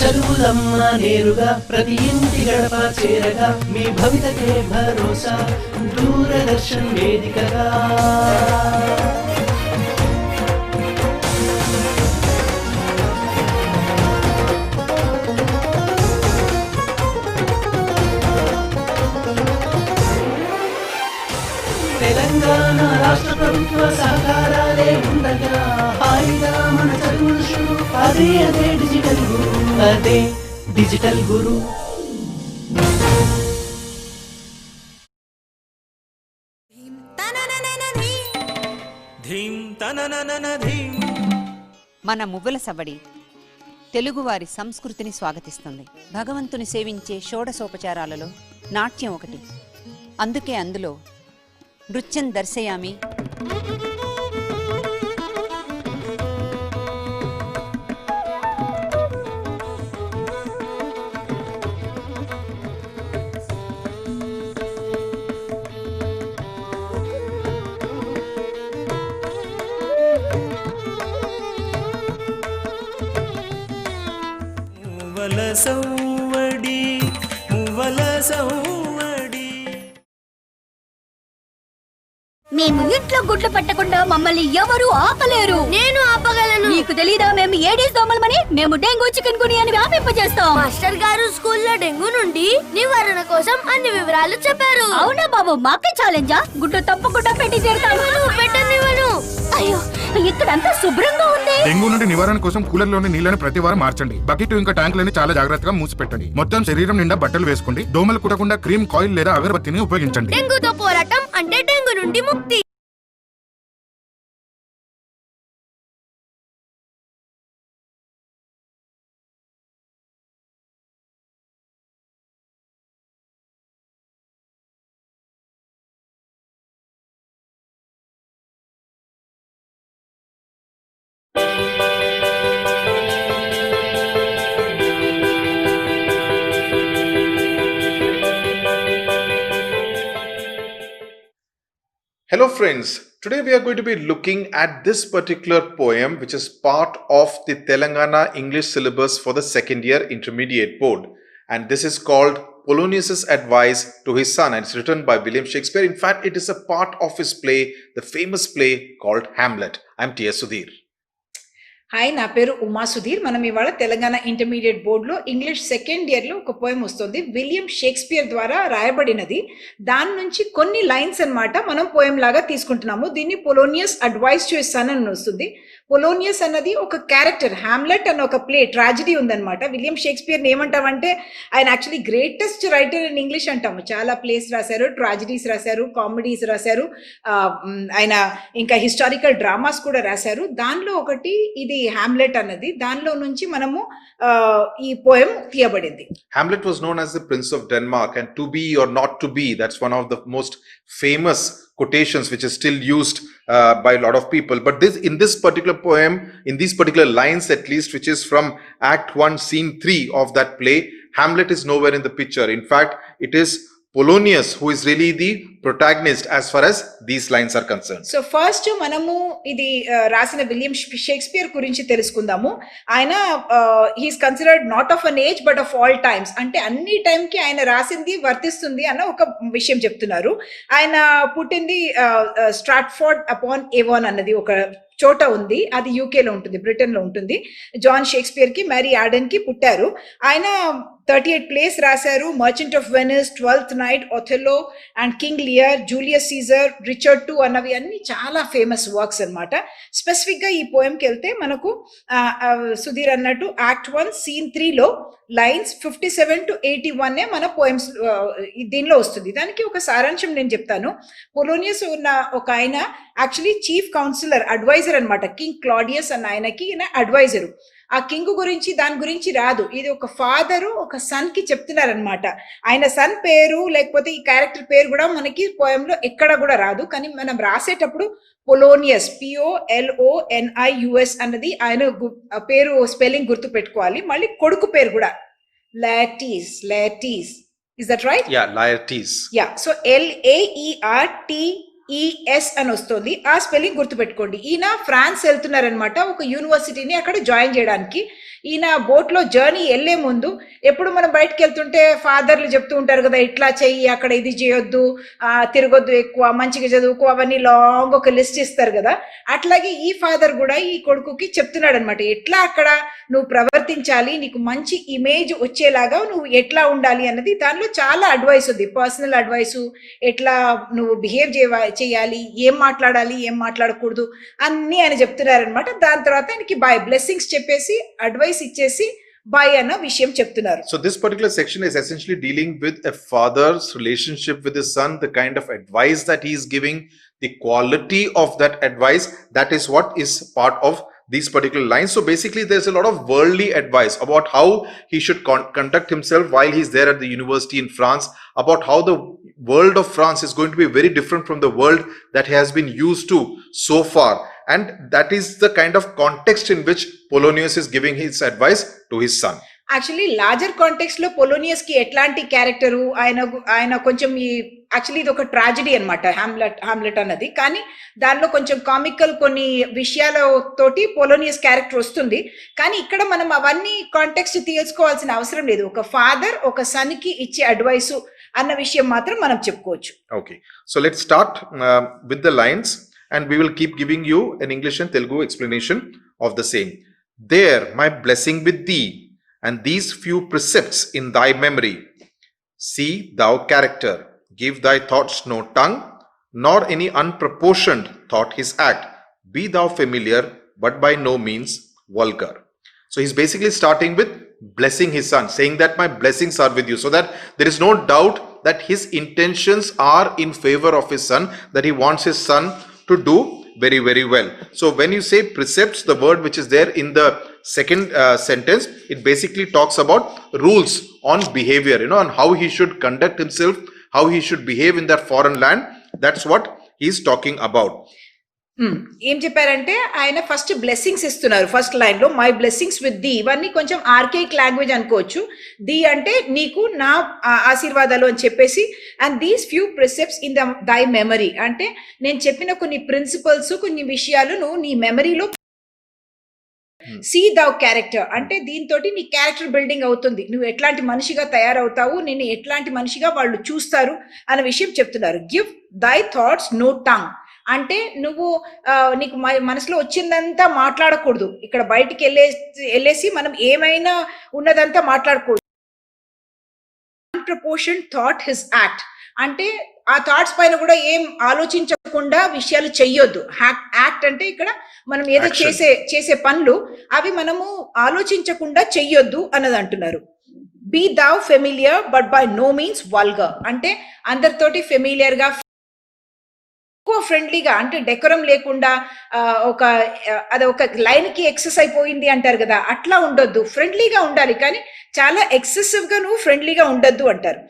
చదువులమ్మ నేరుగా ప్రతి ఇంటి గడప చేరగా మీ భవితకే భరోసా దూరదర్శన్ వేదికగా. తెలంగాణ రాష్ట్ర ప్రభుత్వ సహకారాలే ఉండగా హాయిగా మన చదువులు షురు. అదే డిజిటల్ గురు, అదే డిజిటల్ గురు. మన మువ్వల సవ్వడి తెలుగువారి సంస్కృతిని స్వాగతిస్తుంది. భగవంతుని సేవించే షోడశోపచారాలలో నాట్యం ఒకటి. అందుకే అందులో నృత్యం దర్శయామి. మువ్వల సవ్వడి మువ్వల సవ్వడి. మేము ఇంట్లో గుడ్లు పెట్టకుండా మమ్మల్ని ఎవరు ఆపలేరు. నేను ఆపగలను. నీకు తెలీదా మేము ఏడీస్ దోమలమని? మేము డెంగ్యూ చికెన్ గునియా అని వ్యాపింపజేస్తాం. మాస్టర్ గారు స్కూల్లో డెంగ్యూ నుండి నివారణ కోసం అన్ని వివరాలు చెప్పారు. అవునా బాబు, మాకే ఛాలెంజా? గుడ్డు తప్పకుండా పెట్టి తీరుతాను. పెట్టనివ్వను. అయ్యో, ఇక్కడంతా శుభ్రంగా ఉంది. డెంగ్యూ నుండి నివారణ కోసం కూలర్లోని నీళ్లను ప్రతి వారం మార్చండి. బకెట్ ఇంకా ట్యాంకులని చాలా జాగ్రత్తగా మూసిపెట్టండి. మొత్తం శరీరం నిండా బట్టలు వేసుకోండి. దోమలు కుట్టకుండా క్రీమ్, కాయిల్ లేదా అగరబత్తిని ఉపయోగించండి. డెంగ్యూతో పోరాటం అంటే డెంగ్యూ నుండి ముక్తి. Hello friends, today we are going to be looking at this particular poem which is part of the Telangana English syllabus for the second year intermediate board, and this is called Polonius' advice to his son, and it's written by William Shakespeare. In fact, it is a part of his play, the famous play called Hamlet. I'm T.S. Sudhir. Hi, నా పేరు ఉమా సుధీర్. మనం ఇవాళ Telangana intermediate బోర్డులో English second ఇయర్లో ఒక poem వస్తుంది. William Shakespeare ద్వారా రాయబడినది. దాని నుంచి కొన్ని లైన్స్ అన్నమాట మనం పోయం లాగా తీసుకుంటున్నాము. దీన్ని పొలోనియస్ అడ్వైస్ టు హిస్ సన్ అని వస్తుంది. పొలోనియస్ అన్నది ఒక క్యారెక్టర్. హ్యామ్లెట్ అన్న ఒక ప్లే ట్రాజడీ ఉందన్నమాట. విలియం షేక్స్పియర్ని ఏమంటామంటే ఆయన actually greatest writer in English అంటాము. చాలా ప్లేస్ రాశారు, ట్రాజడీస్ రాశారు, కామెడీస్ రాశారు, ఆయన ఇంకా హిస్టారికల్ డ్రామాస్ కూడా రాశారు. దానిలో ఒకటి ఇది హ్యామ్లెట్ అన్నది. దానిలో నుంచి మనము ఈ poem తీయబడింది. Hamlet was known as the Prince of Denmark, and to be or not to be, that's one of the most famous quotations which is still used by a lot of people. But in this particular poem, in these particular lines at least, which is from Act 1, Scene 3 of that play, Hamlet is nowhere in the picture. In fact, it is Polonius who is really the protagonist as far as these lines are concerned. So first మనము ఇది రాసిన William Shakespeare గురించి తెలుసుకుందాము. ఆయన he's considered not of an age but of all times. అంటే అన్ని టైంకి ఆయన రాసింది వర్తిస్తుంది అన్న ఒక విషయం చెప్తున్నారు. ఆయన పుట్టింది స్ట్రాట్ఫోర్డ్ అపాన్ ఏవాన్ అన్నది ఒక చోట ఉంది. అది యూకేలో ఉంటుంది, బ్రిటన్లో ఉంటుంది. జాన్ షేక్స్పియర్ కి మేరీ యాడన్ కి పుట్టారు. ఆయన 38 ప్లేస్ రాశారు. Merchant of Venice, 12th night, Othello and King Lear, Julius Caesar, Richard II అన్నవి అన్ని చాలా ఫేమస్ వర్క్స్ అనమాట. స్పెసిఫిక్ గా ఈ పోయంకి వెళ్తే మనకు సుధీర్ అన్నట్టు Act 1 Scene 3లో లైన్స్ 57 to 81 మన పోయమ్స్ దీనిలో వస్తుంది. దానికి ఒక సారాంశం నేను చెప్తాను. పొలోనియస్ ఉన్న ఒక ఆయన యాక్చువల్లీ చీఫ్ కౌన్సిలర్, అడ్వైజర్ అనమాట. కింగ్ క్లాడియస్ అన్న ఆయనకి ఈయన అడ్వైజరు. ఆ కింగ్ గురించి దాని గురించి రాదు. ఇది ఒక ఫాదరు ఒక సన్ కి చెప్తున్నారనమాట. ఆయన సన్ పేరు లేకపోతే ఈ క్యారెక్టర్ పేరు కూడా మనకి పోయంలో ఎక్కడ కూడా రాదు. కానీ మనం రాసేటప్పుడు పొలోనియస్, POLONIUS అన్నది ఆయన పేరు స్పెల్లింగ్ గుర్తు పెట్టుకోవాలి. మళ్ళీ కొడుకు పేరు కూడా లాటీస్. Is that right? Yeah, Laertes. Yeah. So LAERTES ES అని వస్తుంది. ఆ స్పెల్లింగ్ గుర్తుపెట్టుకోండి. ఈయన ఫ్రాన్స్ వెళ్తున్నారనమాట ఒక యూనివర్సిటీని అక్కడ జాయిన్ చేయడానికి. ఈయన బోట్లో జర్నీ వెళ్లే ముందు ఎప్పుడు మనం బయటకు వెళ్తుంటే ఫాదర్లు చెప్తూ ఉంటారు కదా, ఇట్లా చెయ్యి, అక్కడ ఇది చేయొద్దు, తిరగొద్దు, ఎక్కువ మంచిగా చదువుకో, అవన్నీ లాంగ్ ఒక లిస్ట్ ఇస్తారు కదా. అట్లాగే ఈ ఫాదర్ కూడా ఈ కొడుకుకి చెప్తున్నాడు అనమాట, ఎట్లా అక్కడ నువ్వు ప్రవర్తించాలి, నీకు మంచి ఇమేజ్ వచ్చేలాగా నువ్వు ఎట్లా ఉండాలి అన్నది. దానిలో చాలా అడ్వైస్ ఉంది, పర్సనల్ అడ్వైస్, ఎట్లా నువ్వు బిహేవ్ చేయాలి, ఏం మాట్లాడాలి, ఏం మాట్లాడకూడదు అన్ని ఆయన చెప్తున్నారనమాట. దాని తర్వాత ఆయనకి బాయ్ బ్లెస్సింగ్స్ చెప్పేసి అడ్వైస్ ఇచ్చేసి బాయ్ అన్న విషయం చెప్తున్నారు. So this particular section is essentially dealing with a father's relationship with his son, the kind of advice that he is giving, the quality of that advice. That is what is part of these particular lines. So basically there's a lot of worldly advice about how he should conduct himself while he's there at the university in France, about how the world of France is going to be very different from the world that he has been used to so far. And that is the kind of context in which Polonius is giving his advice to his son. Actually larger context లో పొలోనియస్ కి ఎట్లాంటి character, ఆయన కొంచెం actually ఇది ఒక tragedy అనమాట Hamlet అన్నది. కానీ దానిలో కొంచెం కామికల్ కొన్ని విషయాలతోటి పొలోనియస్ క్యారెక్టర్ వస్తుంది. కానీ ఇక్కడ మనం అవన్నీ కాంటెక్స్ట్ తీసుకోవాల్సిన అవసరం లేదు. ఒక ఫాదర్ ఒక సన్ కి ఇచ్చే అడ్వైస్ అన్న విషయం మాత్రం మనం చెప్పుకోవచ్చు. Okay, so let's start with the lines, and we will keep giving you an English and Telugu explanation of the same. There my blessing with thee, and these few precepts in thy memory. See thou character, give thy thoughts no tongue, nor any unproportioned thought his act. Be thou familiar, but by no means vulgar. So he's basically starting with blessing his son, saying that my blessings are with you, so that there is no doubt that his intentions are in favor of his son, that he wants his son to do very, very well. So when you say precepts, the word which is there in the second sentence, it basically talks about rules on behavior, on how he should conduct himself, how he should behave in that foreign land. That's what he's talking about. ఏం చెప్పారంటే ఆయన first blessings ఇస్తున్నారు. First line లో my blessings with the, ఇవన్నీ కొంచెం ఆర్కేయిక్ language అనుకోవచ్చు. The అంటే నీకు నా ఆశీర్వాదాలు అని చెప్పేసి, and these few precepts in thy memory అంటే నేను చెప్పిన కొన్ని ప్రిన్సిపల్స్, కొన్ని విషయాలు నువ్వు నీ మెమరీలో. సీ దౌ క్యారెక్టర్ అంటే దీంతో నీ క్యారెక్టర్ బిల్డింగ్ అవుతుంది, నువ్వు ఎట్లాంటి మనిషిగా తయారవుతావు, నేను ఎట్లాంటి మనిషిగా వాళ్ళు చూస్తారు అనే విషయం చెప్తున్నారు. గివ్ దై థాట్స్ నో టంగ్ అంటే నువ్వు నీకు మనసులో వచ్చిందంతా మాట్లాడకూడదు. ఇక్కడ బయటికి వెళ్ళేసి మనం ఏమైనా ఉన్నదంతా మాట్లాడకూడదు. అన్ప్రపోర్షన్ థాట్ హిస్ యాక్ట్ అంటే ఆ థాట్స్ పైన కూడా ఏం ఆలోచించకుండా విషయాలు చెయ్యొద్దు. యాక్ట్ అంటే ఇక్కడ మనం ఏదో చేసే పనులు అవి మనము ఆలోచించకుండా చెయ్యొద్దు అన్నది అంటున్నారు. Be thou familiar but by no means vulgar అంటే అందరితోటి ఫెమిలియర్ గా, ఎక్కువ ఫ్రెండ్లీగా, అంటే డెకరం లేకుండా అది ఒక లైన్ కి ఎక్సెస్ అయిపోయింది అంటారు కదా, అట్లా ఉండొద్దు. ఫ్రెండ్లీగా ఉండాలి, కానీ చాలా ఎక్సెసివ్ గా నువ్వు ఫ్రెండ్లీగా ఉండొద్దు అంటారు.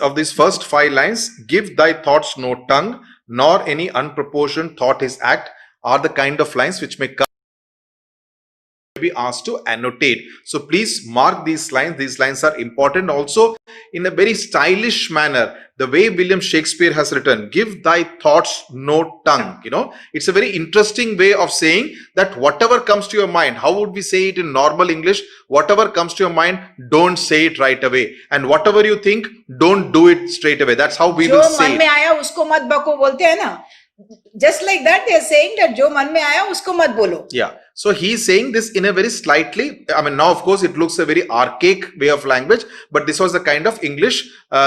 Of these first 5 lines, give thy thoughts no tongue, nor any unproportioned thought his act, are the kind of lines which may be asked to annotate. So please mark these lines. These lines are important also in a very stylish manner. The way William Shakespeare has written, give thy thoughts no tongue. It's a very interesting way of saying that whatever comes to your mind, how would we say it in normal English? Whatever comes to your mind, don't say it right away. And whatever you think, don't do it straight away. That's how we will say it. जो मन में आया उसको मत बको बोलते हैं ना, just like that they are saying that जो मन में आया उसको मत बोलो. Yeah. So he's saying this in a very slightly, now of course it looks a very archaic way of language, but this was the kind of English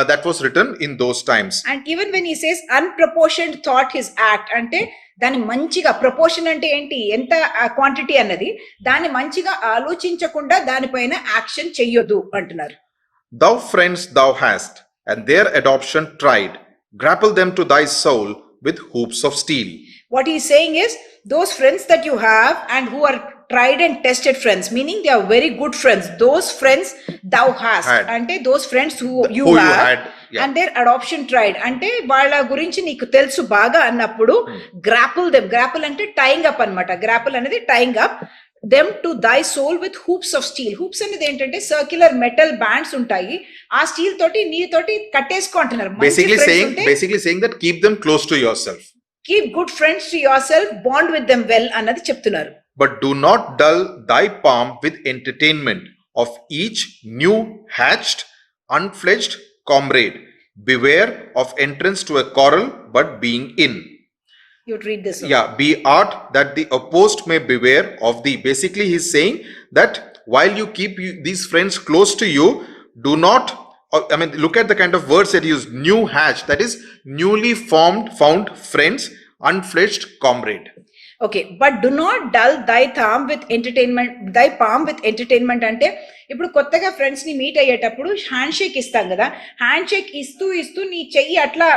that was written in those times. And even when he says unproportioned thought his act, అంటే దాని మంచిగా, proportion అంటే ఏంటి, ఎంత quantity అన్నది, దాన్ని మంచిగా ఆలోచించకుండా దానిపైన యాక్షన్ చెయ్యొద్దు అంటున్నారు. Thou friends thou hast, and their adoption tried, grapple them to thy soul with hoops of steel. What he is saying is, those friends that you have and who are tried and tested friends, meaning they are very good friends, those friends thou hast ante those friends who you had, yeah. And their adoption tried ante vaalla gurinchi neeku telusu baga annappudu grapple them. Grapple ante tying up anamata. Grapple anedi tying up. them to thy soul with hoops of steel. Hoops అనేది ఏంటంటే circular metal bands ఉంటాయి, ఆ steel తోటి నీతోటి కట్టేసుకో అంటున్నారు. basically saying that keep them close to yourself. Keep good friends to yourself, bond with them well అన్నది చెప్తున్నారు. But do not dull thy palm with entertainment of each new hatched unfledged comrade. Beware of entrance to a quarrel, but being in. You'd read this one. Yeah, be art that the opposed may beware of thee. Basically, he's saying that while you keep these friends close to you, do not, I mean, look at the kind of words that he used. New hatch, that is newly found friends, unfledged comrade. Okay, but do not dull దై Dham with entertainment, దై palm with entertainment అంటే ఇప్పుడు కొత్తగా friends ని meet అయ్యేటప్పుడు hand shake ఇస్తాం కదా, hand shake ఇస్తూ నీ చెయ్యి అట్లా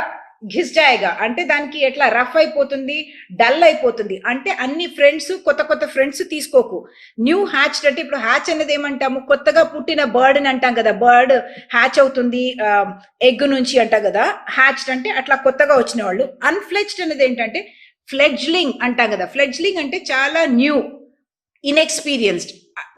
ఘిస్జాయగా అంటే దానికి ఎట్లా రఫ్ అయిపోతుంది, డల్ అయిపోతుంది. అంటే అన్ని ఫ్రెండ్స్ కొత్త ఫ్రెండ్స్ తీసుకోకు. న్యూ హ్యాచ్ అంటే ఇప్పుడు హ్యాచ్ అనేది ఏమంటాము, కొత్తగా పుట్టిన బర్డ్ అని అంటాం కదా, బర్డ్ హ్యాచ్ అవుతుంది ఎగ్ నుంచి అంటాం కదా, హ్యాచ్డ్ అంటే అట్లా కొత్తగా వచ్చిన వాళ్ళు. అన్ఫ్లెజ్డ్ అనేది ఏంటంటే ఫ్లెడ్జ్లింగ్ అంటాం కదా, ఫ్లెడ్జ్లింగ్ అంటే చాలా న్యూ, ఇన్ఎక్స్పీరియన్స్డ్.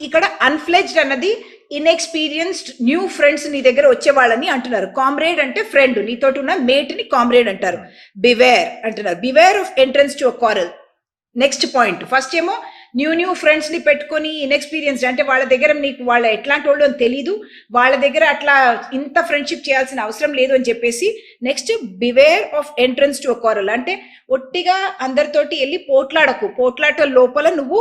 ఇక్కడ అన్ఫ్లెజ్డ్ అన్నది ఇన్ఎక్స్పీరియన్స్డ్ న్యూ ఫ్రెండ్స్ నీ దగ్గర వచ్చే వాళ్ళని అంటున్నారు. కామ్రేడ్ అంటే ఫ్రెండ్, నీతోటి ఉన్న మేట్ ని కామ్రేడ్ అంటారు. బివేర్ అంటున్నారు, beware of entrance to a quarrel. Next point, first ఏమో న్యూ ఫ్రెండ్స్ ని పెట్టుకొని ఇన్ఎక్స్పీరియన్స్డ్ అంటే వాళ్ళ దగ్గర నీకు వాళ్ళ ఎట్లాంటి వాళ్ళు అని తెలీదు, వాళ్ళ దగ్గర అట్లా ఇంత ఫ్రెండ్షిప్ చేయాల్సిన అవసరం లేదు అని చెప్పేసి. Next beware of entrance to a quarrel అంటే ఒట్టిగా అందరితోటి వెళ్ళి పోట్లాట లోపల నువ్వు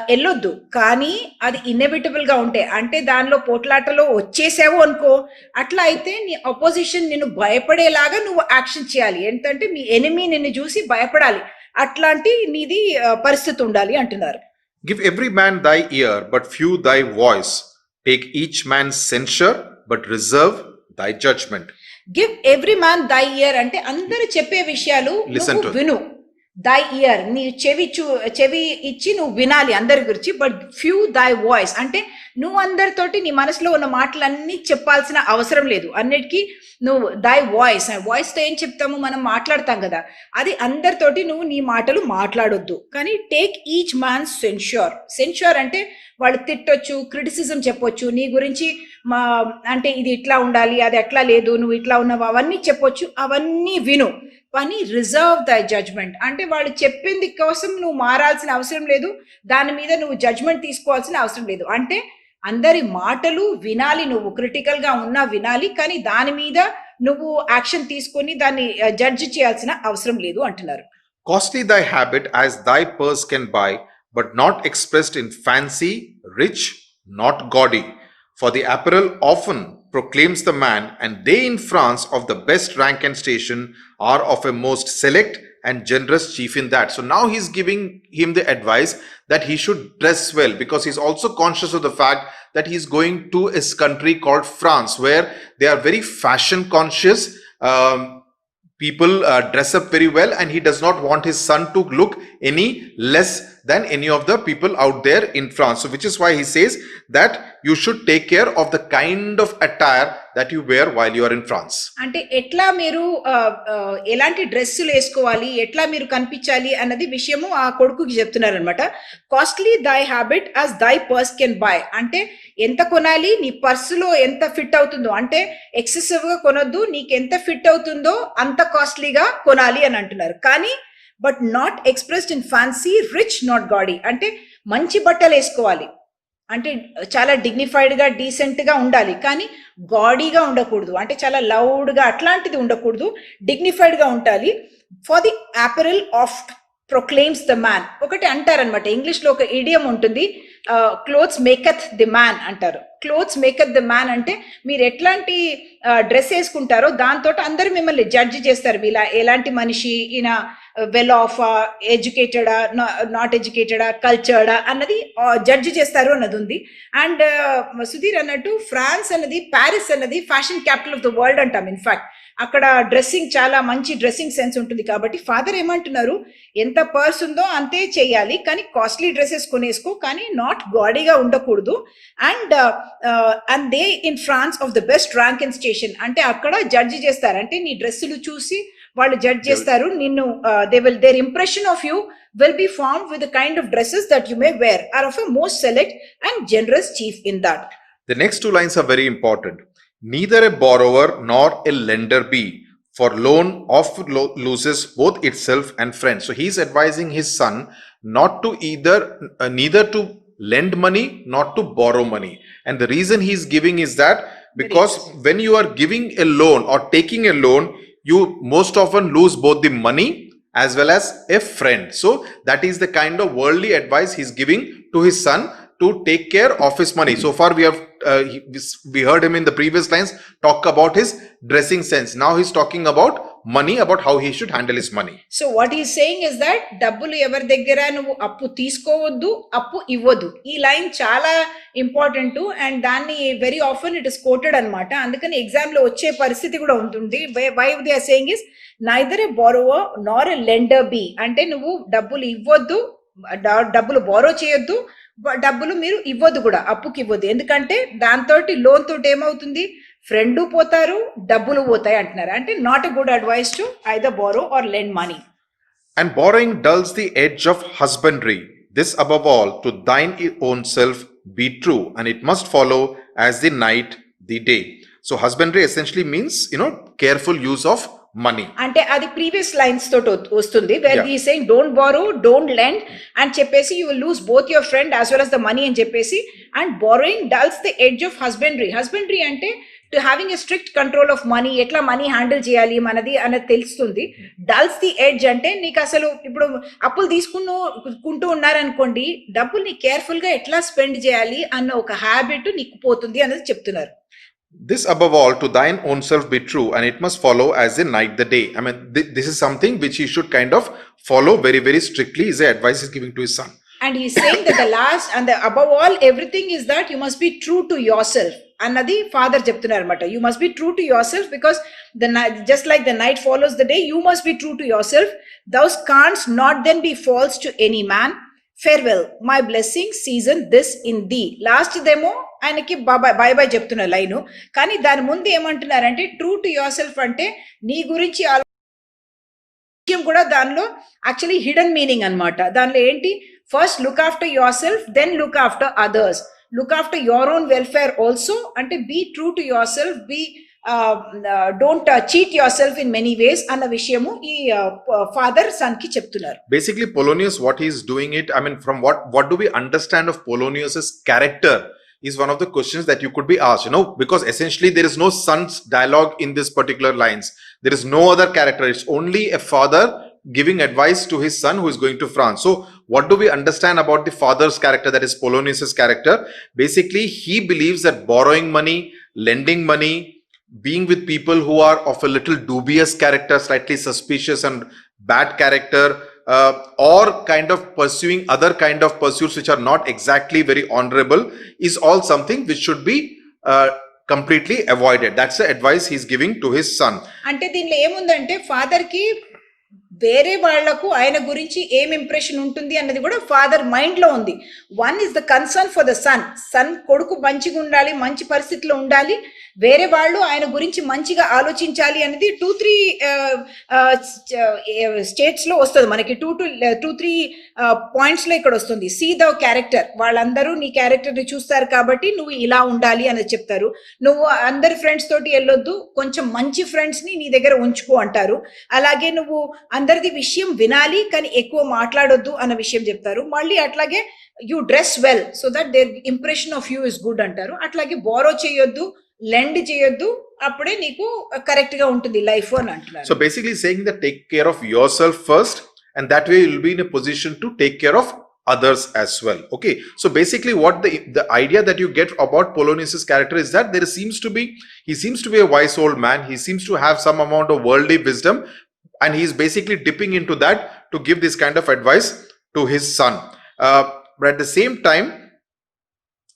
వెళ్ళొద్దు, కానీ అది ఇన్నెవిటబుల్ గా ఉంటే అంటే దానిలో పోట్లాటలో వచ్చేసావు అనుకో, అట్లా అయితే నీ అపోజిషన్ నిన్ను భయపడేలాగా నువ్వు యాక్షన్ చేయాలి. ఏంటంటే మీ ఎనిమీ నిన్ను చూసి భయపడాలి, అట్లాంటి నీది పరిస్థితి ఉండాలి అంటున్నారు. Give every man thy ear, but few thy voice. Take each man's censure, but reserve thy judgment. Give every man thy ear అంటే అందరు చెప్పే విషయాలు నువ్వు విను. దై ఇయర్ నీ చెవి ఇచ్చి నువ్వు వినాలి అందరి గురించి. బట్ ఫ్యూ దై వాయిస్ అంటే నువ్వు అందరితోటి నీ మనసులో ఉన్న మాటలన్నీ చెప్పాల్సిన అవసరం లేదు. అన్నిటికీ నువ్వు దై వాయిస్ తో ఏం చెప్తాము, మనం మాట్లాడతాం కదా, అది అందరితోటి నువ్వు నీ మాటలు మాట్లాడొద్దు. కానీ టేక్ ఈచ్ మ్యాన్స్ సెన్ష్యూర్ అంటే వాళ్ళు తిట్టొచ్చు, క్రిటిసిజం చెప్పొచ్చు, నీ గురించి అంటే ఇది ఇట్లా ఉండాలి, అది అట్లా లేదు, నువ్వు ఇట్లా ఉన్నావు, అవన్నీ చెప్పొచ్చు, అవన్నీ విను. కానీ రిజర్వ్ దై జడ్జ్మెంట్ అంటే వాళ్ళు చెప్పింది కోసం నువ్వు మారాల్సిన అవసరం లేదు, దాని మీద నువ్వు జడ్జ్మెంట్ తీసుకోవాల్సిన అవసరం లేదు. అంటే అందరి మాటలు వినాలి, నువ్వు క్రిటికల్ గా ఉన్నా వినాలి, కానీ దాని మీద నువ్వు యాక్షన్ తీసుకొని దాన్ని జడ్జ్ చేయాల్సిన అవసరం లేదు అంటున్నారు. Costly thy habit as thy purse can buy, but not expressed in fancy, rich, not gaudy. For the apparel often proclaims the man, and they in France of the best rank and station are of a most select and generous chief in that. So now he's giving him the advice that he should dress well, because he's also conscious of the fact that he's going to his country called France, where they are very fashion conscious. People dress up very well, and he does not want his son to look any less than any of the people out there in France. So which is why he says that you should take care of the kind of attire that you wear while you are in France. అంటే ఎట్లా మీరు ఎలాంటి డ్రెస్సులు వేసుకోవాలి, ఎట్లా మీరు కనిపించాలి అన్నది విషయము ఆ కొడుకుకి చెప్తున్నారు అనమాట. కాస్ట్లీ దై హ్యాబిట్ యాజ్ దై పర్స్ కెన్ బై అంటే ఎంత కొనాలి, నీ పర్సులో ఎంత ఫిట్ అవుతుందో, అంటే ఎక్సెసివ్ గా కొనొద్దు, నీకు ఎంత ఫిట్ అవుతుందో అంత కాస్ట్లీగా కొనాలి అని అంటున్నారు. కానీ but not expressed in fancy, rich, not gaudy అంటే మంచి బట్టలు వేసుకోవాలి, అంటే చాలా డిగ్నిఫైడ్ గా డీసెంట్ గా ఉండాలి, కానీ గాడీగా ఉండకూడదు, అంటే చాలా లౌడ్ గా అట్లాంటిది ఉండకూడదు, డిగ్నిఫైడ్ గా ఉండాలి. For the apparel oft proclaims the man ఒకటి అంటారనమాట. ఇంగ్లీష్ లో ఒక ఇడియం ఉంటుంది, క్లోత్స్ మేకత్ ది మ్యాన్ అంటారు. క్లోత్స్ మేకత్ ది మ్యాన్ అంటే మీరు ఎట్లాంటి డ్రెస్ వేసుకుంటారో దాంతో అందరూ మిమ్మల్ని జడ్జి చేస్తారు, వీళ్ళ ఎలాంటి మనిషి, ఈయన వెల్ ఆఫ్, ఎడ్యుకేటెడా, నాట్ ఎడ్యుకేటెడా, కల్చర్డా అన్నది జడ్జి చేస్తారు అన్నది ఉంది. అండ్ సుధీర్ అన్నట్టు ఫ్రాన్స్ అన్నది, ప్యారిస్ అన్నది fashion capital of the world అంటాం. ఇన్ఫాక్ట్ అక్కడ డ్రెస్సింగ్ చాలా మంచి డ్రెస్సింగ్ సెన్స్ ఉంటుంది. కాబట్టి ఫాదర్ ఏమంటున్నారు, ఎంత పర్స్ ఉందో అంతే చెయ్యాలి, కానీ కాస్ట్లీ డ్రెస్సెస్ కొనేసుకో, కానీ నాట్ గాడీగా ఉండకూడదు. And they in France of the best rank and station అంటే అక్కడ జడ్జి చేస్తారు, అంటే నీ డ్రెస్సులు చూసి వాళ్ళు జడ్జ్ చేస్తారు నిన్ను. their impression of you will be formed with the kind of dresses that you may wear, are of a most select and generous chief in that. The next two lines are very important. Neither a borrower nor a lender be, for loan oft loses both itself and friends. So he is advising his son not to neither to lend money, not to borrow money. And the reason he is giving is that because when you are giving a loan or taking a loan, you most often lose both the money as well as a friend. So that is the kind of worldly advice he is giving to his son to take care of his money. So far we have we heard him in the previous lines talk about his dressing sense. Now he's talking about money, about how he should handle his money. So what he's saying is that డబ్బులు ఎవరి దగ్గర నువ్వు అప్పు తీసుకోవద్దు, అప్పు ఇవ్వద్దు. ఈ line చాలా ఇంపార్టెంట్ అండ్ దాన్ని very often it is quoted అనమాట. అందుకని ఎగ్జామ్ లో వచ్చే పరిస్థితి కూడా ఉంటుంది. Why they are saying is neither a borrower nor a lender B, అంటే నువ్వు డబ్బులు ఇవ్వద్దు, డబ్బులు బారో చేయొద్దు, డబ్బులు మీరు ఇవ్వద్దు కూడా, అప్పుకి ఇవ్వద్దు. ఎందుకంటే దాంతో లోన్ తోటి ఏమవుతుంది, ఫ్రెండ్ పోతారు, డబ్బులు పోతాయి అంటున్నారు. అంటే not a good advice to either borrow or lend money. And borrowing dulls the edge of husbandry. This above all, to thine own self be true, and it must follow as the night the day. So husbandry essentially means, careful use of money. అంటే అది previous lines తోటి వస్తుంది, where he saying don't borrow, don't lend అని చెప్పేసి you will lose both your friend as well as the money అని చెప్పేసి. And borrowing dulls the edge of husbandry. Husbandry అంటే to having a strict control of money, ఎట్లా money handle చేయాలి మనది అనేది తెలుస్తుంది. డల్స్ ది ఎడ్జ్ అంటే నీకు అసలు ఇప్పుడు అప్పులు తీసుకుంటూ ఉన్నారనుకోండి, డబ్బుల్ని కేర్ఫుల్ గా ఎట్లా స్పెండ్ చేయాలి అన్న ఒక హ్యాబిట్ నీకు పోతుంది అనేది చెప్తున్నారు. This above all, to thine own self be true, and it must follow as the night the day. I mean, this is something which he should kind of follow very, very strictly, is the advice he's giving to his son. And he's saying that the last and the above all everything is that you must be true to yourself. అన్నది father చెప్తున్నారు అనమాట. You must be true to your self because just like the night follows the day, you must be true to your self. Thou canst not then be false to any man. Farewell my blessing season this in thee. Last దేమో ఆయనకి bye bye చెప్తున్న line, కానీ దాని ముందు ఏమంటున్నారంటే true to your self అంటే నీ గురించి విషయం కూడా దానిలో యాక్చువల్లీ హిడెన్ మీనింగ్ అనమాట. దానిలో ఏంటి, first look after your self, then look after others, look after your own welfare also. అంటే be true to your self, be don't cheat your self in many ways అన్న విషయము ఈ father son కి చెప్తున్నారు. Basically Polonius, what he is doing it, I mean, from what do we understand of Polonius's character is one of the questions that you could be asked, because essentially there is no son's dialogue in this particular lines. There is no other character. It's only a father giving advice to his son who is going to France. So what do we understand about the father's character, that is Polonius's character? Basically he believes that borrowing money, lending money, being with people who are of a little dubious character, slightly suspicious and bad character, or kind of pursuing other kind of pursuits which are not exactly very honorable, is all something which should be completely avoided. That's the advice he's giving to his son. అంటే దీనిలో ఏముందంటే father కి వేరే వాళ్లకు ఆయన గురించి ఏం impression ఉంటుంది అన్నది కూడా ఫాదర్ మైండ్ లో ఉంది. One is the concern for the son కొడుకు మంచిగా ఉండాలి, మంచి పరిస్థితిలో ఉండాలి, వేరే వాళ్ళు ఆయన గురించి మంచిగా ఆలోచించాలి అనేది 2-3 స్టేట్స్ లో వస్తుంది మనకి. 2-3 పాయింట్స్ లో ఇక్కడ వస్తుంది. సీ ద క్యారెక్టర్, వాళ్ళందరూ నీ క్యారెక్టర్ ని చూస్తారు కాబట్టి నువ్వు ఇలా ఉండాలి అనేది చెప్తారు. నువ్వు అందరి ఫ్రెండ్స్ తోటి వెళ్ళొద్దు, కొంచెం మంచి ఫ్రెండ్స్ ని నీ దగ్గర ఉంచుకో అంటారు. అలాగే నువ్వు అందరిది విషయం వినాలి కానీ ఎక్కువ మాట్లాడొద్దు అన్న విషయం చెప్తారు. మళ్ళీ అట్లాగే you dress well so that their impression of you is good అంటారు. అట్లాగే బారో చేయొద్దు, లెండ్ చేయొద్దు, అప్పుడే నీకు కరెక్ట్ గా ఉంటుంది లైఫ్ అని అంటున్నారు. So basically saying that take care of yourself first, and that way you'll be in a position to take care of others as well. Okay, so basically what the idea that you get about Polonius's character is that he seems to be a wise old man. He seems to have some amount of worldly wisdom, and he's basically dipping into that to give this kind of advice to his son. But at the same time,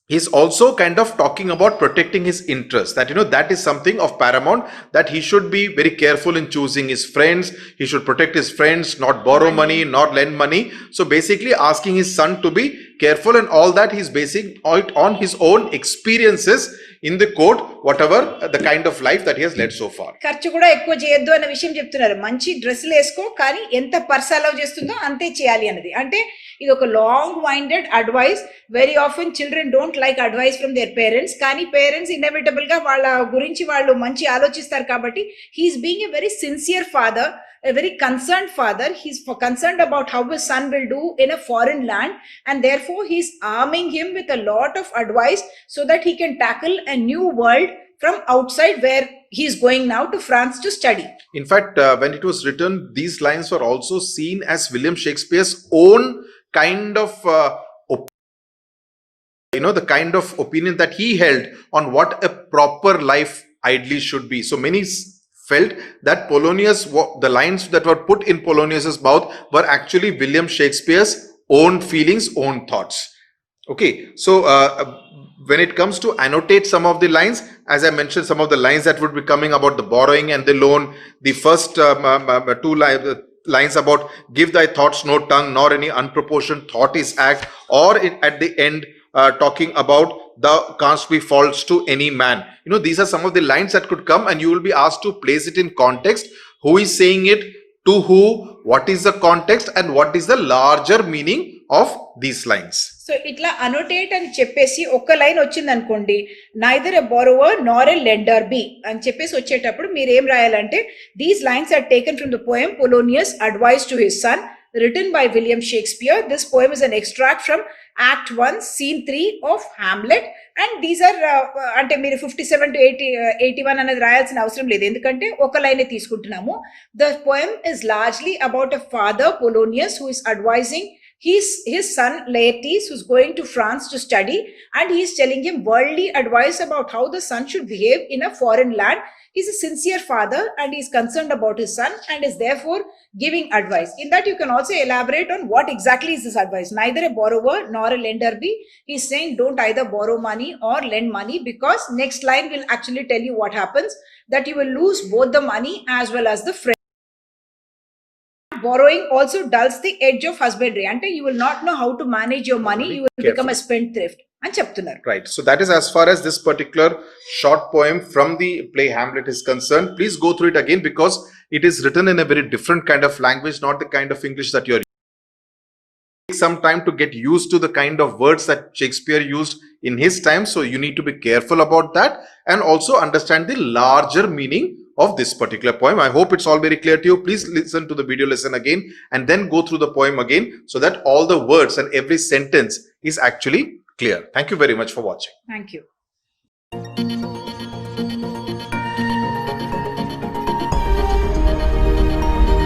he's also kind of talking about protecting his interests, that that is something of paramount, that he should be very careful in choosing his friends. He should protect his friends, not borrow money, not lend money. So basically asking his son to be careful, and all that he's basing it on his own experiences in the court, whatever the kind of life that he has led so far. ఖర్చు కూడా ఎక్కువ చేయొద్దు అన్న విషయం చెప్తున్నారు. మంచి డ్రెస్సులు వేసుకో, కానీ ఎంత పర్స్ అలౌ చేస్తుందో అంతే చేయాలి అన్నది. అంటే ఇది ఒక long winded advice. Very often children don't like advice from their parents, కానీ పేరెంట్స్ ఇన్నెవిటబుల్ గా వాళ్ళ గురించి వాళ్ళు మంచి ఆలోచిస్తారు. కాబట్టి he's being a very sincere father, a very concerned father. He's concerned about how his son will do in a foreign land, and therefore he's arming him with a lot of advice so that he can tackle a new world from outside, where he's going now to France to study. In fact, when it was written, these lines were also seen as William Shakespeare's own kind of the kind of opinion that he held on what a proper life ideally should be. So many felt that Polonius, the lines that were put in Polonius's mouth were actually William Shakespeare's own feelings, own thoughts. Okay, so when it comes to annotate some of the lines, as I mentioned, some of the lines that would be coming about the borrowing and the loan, the first two lines about give thy thoughts no tongue, nor any unproportioned thought is act, or at the end talking about thou canst be false to any man. These are some of the lines that could come, and you will be asked to place it in context. Who is saying it, to who, what is the context, and what is the larger meaning of these lines. So ఇట్లా అనోటేట్ అని చెప్పేసి ఒక్క line వచ్చింది అనుకోండి, neither a బోరోవర్ Nar a lender B అని చెప్పేసి వచ్చేటప్పుడు మీరు ఏం రాయాలంటే, these lines are taken from the poem Polonius Advice to his son, written by William Shakespeare. This poem is an extract from Act 1, Scene 3 of Hamlet. And these are అంటే మీరు 57 to 81 అనేది రాయాల్సిన అవసరం లేదు, ఎందుకంటే ఒక లైనే తీసుకుంటున్నాము. The poem is largely about a father, Polonius, who is advising his son Laertes, who's going to France to study, and he's telling him worldly advice about how the son should behave in a foreign land. He's a sincere father, and he's concerned about his son, and is therefore giving advice. In that, you can also elaborate on what exactly is this advice. Neither a borrower nor a lender be. He's saying don't either borrow money or lend money, because next line will actually tell you what happens, that you will lose both the money as well as the friend. Borrowing also dulls the edge of husbandry. Ante you will not know how to manage your money, you will become a spendthrift అని చెప్తున్నారు. Right. So that is as far as this particular short poem from the play Hamlet is concerned. Please go through it again, because it is written in a very different kind of language, not the kind of English that you are using. Take some time to get used to the kind of words that Shakespeare used in his time. So you need to be careful about that, and also understand the larger meaning of this particular poem. I hope it's all very clear to you. Please listen to the video lesson again, and then go through the poem again, so that all the words and every sentence is actually clear. Thank you very much for watching. Thank you.